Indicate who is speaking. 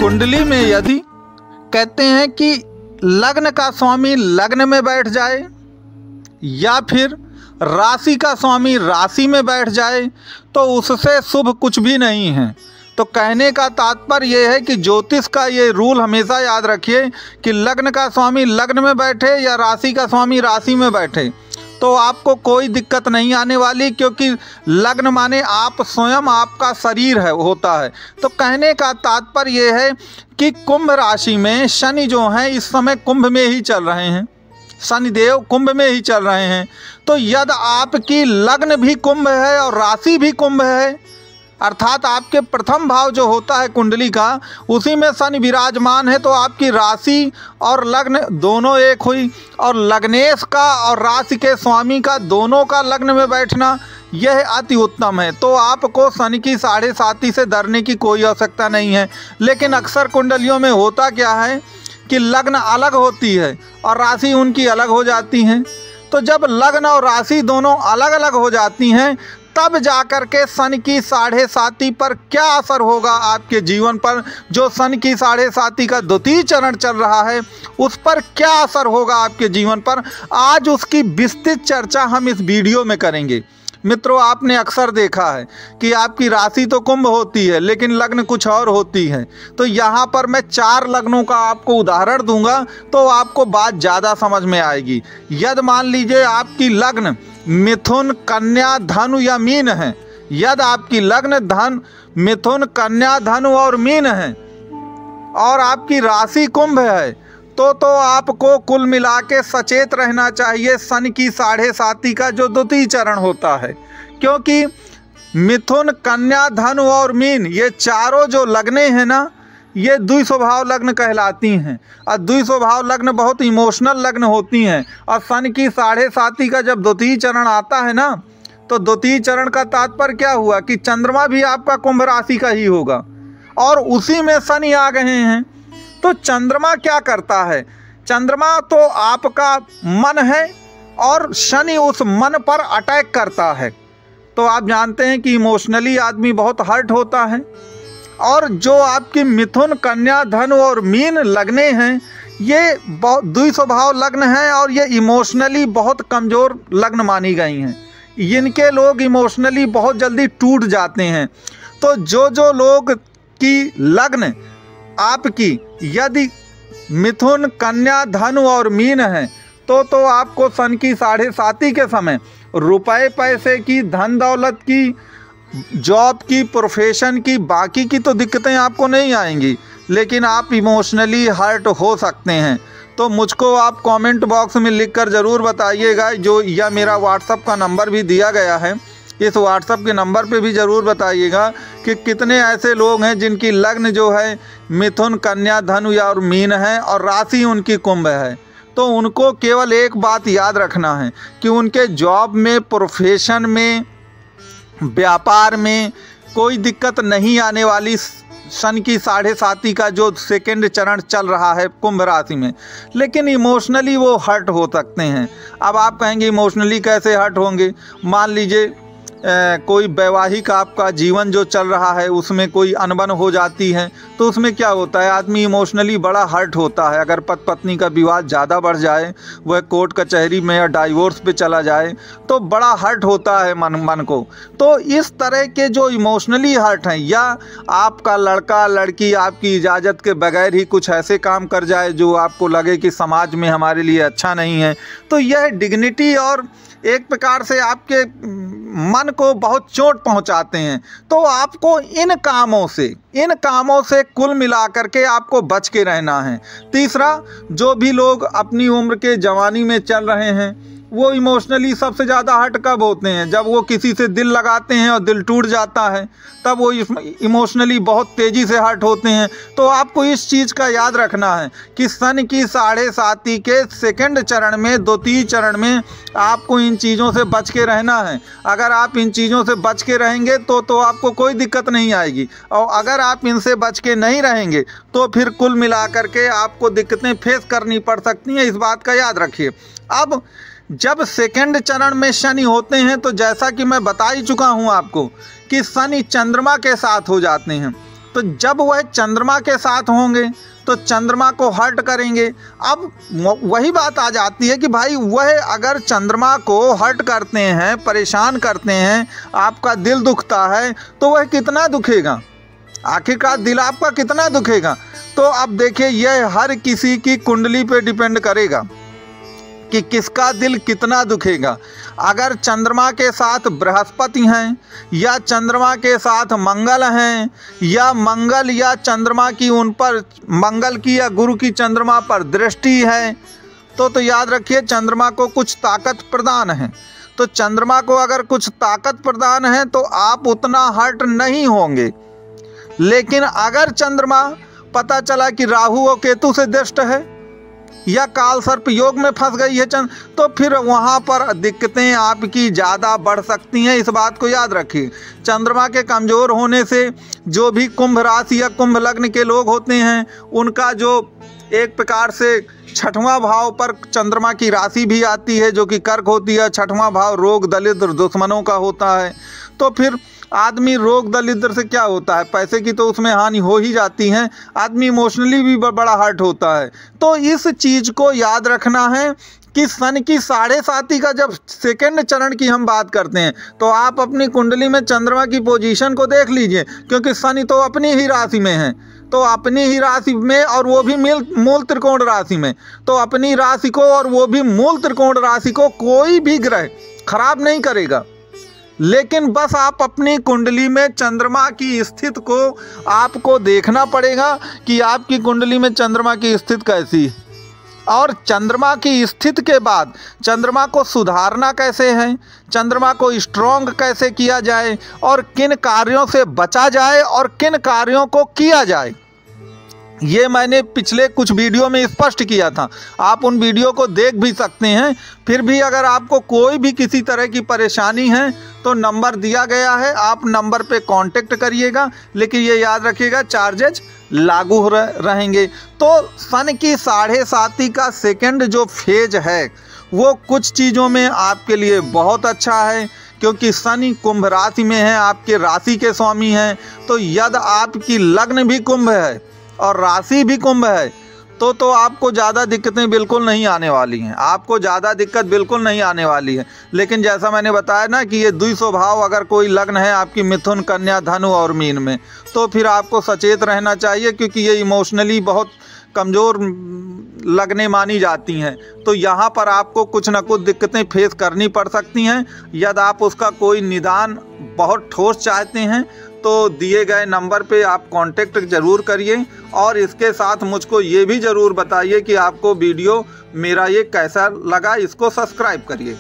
Speaker 1: कुंडली में यदि कहते हैं कि लग्न का स्वामी लग्न में बैठ जाए या फिर राशि का स्वामी राशि में बैठ जाए तो उससे शुभ कुछ भी नहीं है। तो कहने का तात्पर्य यह है कि ज्योतिष का ये रूल हमेशा याद रखिए कि लग्न का स्वामी लग्न में बैठे या राशि का स्वामी राशि में बैठे तो आपको कोई दिक्कत नहीं आने वाली, क्योंकि लग्न माने आप स्वयं, आपका शरीर है होता है। तो कहने का तात्पर्य ये है कि कुंभ राशि में शनि जो हैं इस समय कुंभ में ही चल रहे हैं, शनिदेव कुंभ में ही चल रहे हैं। तो यदि आपकी लग्न भी कुंभ है और राशि भी कुंभ है, अर्थात आपके प्रथम भाव जो होता है कुंडली का उसी में शनि विराजमान है, तो आपकी राशि और लग्न दोनों एक हुई, और लग्नेश का और राशि के स्वामी का दोनों का लग्न में बैठना यह अति उत्तम है। तो आपको शनि की 7.5 से डरने की कोई आवश्यकता नहीं है। लेकिन अक्सर कुंडलियों में होता क्या है कि लग्न अलग होती है और राशि उनकी अलग हो जाती हैं। तो जब लग्न और राशि दोनों अलग अलग हो जाती हैं तब जाकर के शनि की 7.5 पर क्या असर होगा आपके जीवन पर, जो शनि की 7.5 का द्वितीय चरण चल रहा है उस पर क्या असर होगा आपके जीवन पर, आज उसकी विस्तृत चर्चा हम इस वीडियो में करेंगे। मित्रों, आपने अक्सर देखा है कि आपकी राशि तो कुंभ होती है लेकिन लग्न कुछ और होती है। तो यहाँ पर मैं 4 लग्नों का आपको उदाहरण दूंगा तो आपको बात ज़्यादा समझ में आएगी। यदि मान लीजिए आपकी लग्न मिथुन, कन्या, धनु या मीन है, यदि आपकी लग्न धन मिथुन, कन्या, धनु और मीन है और आपकी राशि कुंभ है तो आपको कुल मिला के सचेत रहना चाहिए शनि की 7.5 का जो द्वितीय चरण होता है। क्योंकि मिथुन, कन्या, धनु और मीन ये चारों जो लग्नें हैं ना, ये द्विस्वभाव लग्न कहलाती हैं। और द्विस्वभाव लग्न बहुत इमोशनल लग्न होती हैं। और शनि की 7.5 का जब द्वितीय चरण आता है ना, तो द्वितीय चरण का तात्पर्य क्या हुआ कि चंद्रमा भी आपका कुंभ राशि का ही होगा और उसी में शनि आ गए हैं। तो चंद्रमा क्या करता है, चंद्रमा तो आपका मन है और शनि उस मन पर अटैक करता है। तो आप जानते हैं कि इमोशनली आदमी बहुत हर्ट होता है। और जो आपकी मिथुन, कन्या, धनु और मीन लग्ने हैं ये बहुत द्विस्वभाव लग्न हैं और ये इमोशनली बहुत कमज़ोर लग्न मानी गई हैं। इनके लोग इमोशनली बहुत जल्दी टूट जाते हैं। तो जो लोग की लग्न आपकी यदि मिथुन, कन्या, धनु और मीन है तो आपको शनि की 7.5 के समय रुपए पैसे की, धन दौलत की, जॉब की, प्रोफेशन की, बाकी की तो दिक्कतें आपको नहीं आएंगी, लेकिन आप इमोशनली हर्ट हो सकते हैं। तो मुझको आप कमेंट बॉक्स में लिखकर ज़रूर बताइएगा, जो या मेरा व्हाट्सअप का नंबर भी दिया गया है, इस व्हाट्सअप के नंबर पे भी ज़रूर बताइएगा कि कितने ऐसे लोग हैं जिनकी लग्न जो है मिथुन, कन्या, धनु या और मीन है और राशि उनकी कुंभ है। तो उनको केवल एक बात याद रखना है कि उनके जॉब में, प्रोफेशन में, व्यापार में कोई दिक्कत नहीं आने वाली शनि की 7.5 का जो सेकंड चरण चल रहा है कुंभ राशि में। लेकिन इमोशनली वो हर्ट हो सकते हैं। अब आप कहेंगे इमोशनली कैसे हर्ट होंगे, मान लीजिए कोई वैवाहिक आपका जीवन जो चल रहा है उसमें कोई अनबन हो जाती है तो उसमें क्या होता है, आदमी इमोशनली बड़ा हर्ट होता है। अगर पति पत्नी का विवाद ज़्यादा बढ़ जाए, वह कोर्ट कचहरी में या डाइवोर्स पे चला जाए तो बड़ा हर्ट होता है मन को। तो इस तरह के जो इमोशनली हर्ट हैं, या आपका लड़का लड़की आपकी इजाज़त के बगैर ही कुछ ऐसे काम कर जाए जो आपको लगे कि समाज में हमारे लिए अच्छा नहीं है, तो यह डिग्निटी और एक प्रकार से आपके मन को बहुत चोट पहुंचाते हैं। तो आपको इन कामों से कुल मिलाकर के आपको बच के रहना है। तीसरा, जो भी लोग अपनी उम्र के जवानी में चल रहे हैं वो इमोशनली सबसे ज़्यादा हर्ट कब होते हैं, जब वो किसी से दिल लगाते हैं और दिल टूट जाता है तब वो इमोशनली बहुत तेज़ी से हर्ट होते हैं। तो आपको इस चीज़ का याद रखना है कि शनि की 7.5 के सेकंड चरण में, द्वितीय चरण में आपको इन चीज़ों से बच के रहना है। अगर आप इन चीज़ों से बच के रहेंगे तो आपको कोई दिक्कत नहीं आएगी, और अगर आप इनसे बच के नहीं रहेंगे तो फिर कुल मिलाकर के आपको दिक्कतें फेस करनी पड़ सकती हैं। इस बात का याद रखिए। अब जब सेकंड चरण में शनि होते हैं तो जैसा कि मैं बता ही चुका हूं आपको कि शनि चंद्रमा के साथ हो जाते हैं। तो जब वह चंद्रमा के साथ होंगे तो चंद्रमा को हर्ट करेंगे। अब वही बात आ जाती है कि भाई वह अगर चंद्रमा को हर्ट करते हैं, परेशान करते हैं, आपका दिल दुखता है, तो वह कितना दुखेगा, आखिरकार दिल आपका कितना दुखेगा। तो अब देखिए, यह हर किसी की कुंडली पे डिपेंड करेगा कि किसका दिल कितना दुखेगा। अगर चंद्रमा के साथ बृहस्पति हैं या चंद्रमा के साथ मंगल हैं या मंगल या चंद्रमा की उन पर मंगल की या गुरु की चंद्रमा पर दृष्टि है, तो याद रखिए चंद्रमा को कुछ ताकत प्रदान है। तो चंद्रमा को अगर कुछ ताकत प्रदान है तो आप उतना हर्ट नहीं होंगे। लेकिन अगर चंद्रमा पता चला कि राहु और केतु से दृष्ट है या काल सर्प योग में फंस गई है तो फिर वहाँ पर दिक्कतें आपकी ज़्यादा बढ़ सकती हैं। इस बात को याद रखिए। चंद्रमा के कमज़ोर होने से जो भी कुंभ राशि या कुंभ लग्न के लोग होते हैं, उनका जो एक प्रकार से छठवां भाव पर चंद्रमा की राशि भी आती है जो कि कर्क होती है। छठवां भाव रोग दरिद्र दुश्मनों का होता है। तो फिर आदमी रोग दरिद्र से क्या होता है, पैसे की तो उसमें हानि हो ही जाती है, आदमी इमोशनली भी बड़ा हर्ट होता है। तो इस चीज़ को याद रखना है कि सन की 7.5 का जब सेकंड चरण की हम बात करते हैं तो आप अपनी कुंडली में चंद्रमा की पोजीशन को देख लीजिए, क्योंकि शनि तो अपनी ही राशि में है, तो अपनी ही राशि में और वो भी मूल त्रिकोण राशि में, तो अपनी राशि को और वो भी मूल त्रिकोण राशि को कोई भी ग्रह खराब नहीं करेगा। लेकिन बस आप अपनी कुंडली में चंद्रमा की स्थिति को आपको देखना पड़ेगा कि आपकी कुंडली में चंद्रमा की स्थिति कैसी है, और चंद्रमा की स्थिति के बाद चंद्रमा को सुधारना कैसे है, चंद्रमा को स्ट्रॉन्ग कैसे किया जाए, और किन कार्यों से बचा जाए और किन कार्यों को किया जाए, ये मैंने पिछले कुछ वीडियो में स्पष्ट किया था। आप उन वीडियो को देख भी सकते हैं। फिर भी अगर आपको कोई भी किसी तरह की परेशानी है तो नंबर दिया गया है, आप नंबर पे कांटेक्ट करिएगा। लेकिन ये याद रखिएगा चार्जेज लागू रहेंगे। तो सन की 7.5 का सेकंड जो फेज है वो कुछ चीज़ों में आपके लिए बहुत अच्छा है, क्योंकि शनि कुंभ राशि में है, आपके राशि के स्वामी हैं। तो यदि आपकी लग्न भी कुंभ है और राशि भी कुंभ है तो आपको ज़्यादा दिक्कतें बिल्कुल नहीं आने वाली हैं, आपको ज़्यादा दिक्कत बिल्कुल नहीं आने वाली है। लेकिन जैसा मैंने बताया ना कि ये द्वितीय भाव अगर कोई लग्न है आपकी मिथुन, कन्या, धनु और मीन में, तो फिर आपको सचेत रहना चाहिए, क्योंकि ये इमोशनली बहुत कमज़ोर लगने मानी जाती हैं। तो यहाँ पर आपको कुछ ना कुछ दिक्कतें फेस करनी पड़ सकती हैं। यदि आप उसका कोई निदान बहुत ठोस चाहते हैं तो दिए गए नंबर पे आप कांटेक्ट ज़रूर करिए, और इसके साथ मुझको ये भी ज़रूर बताइए कि आपको वीडियो मेरा ये कैसा लगा। इसको सब्सक्राइब करिए।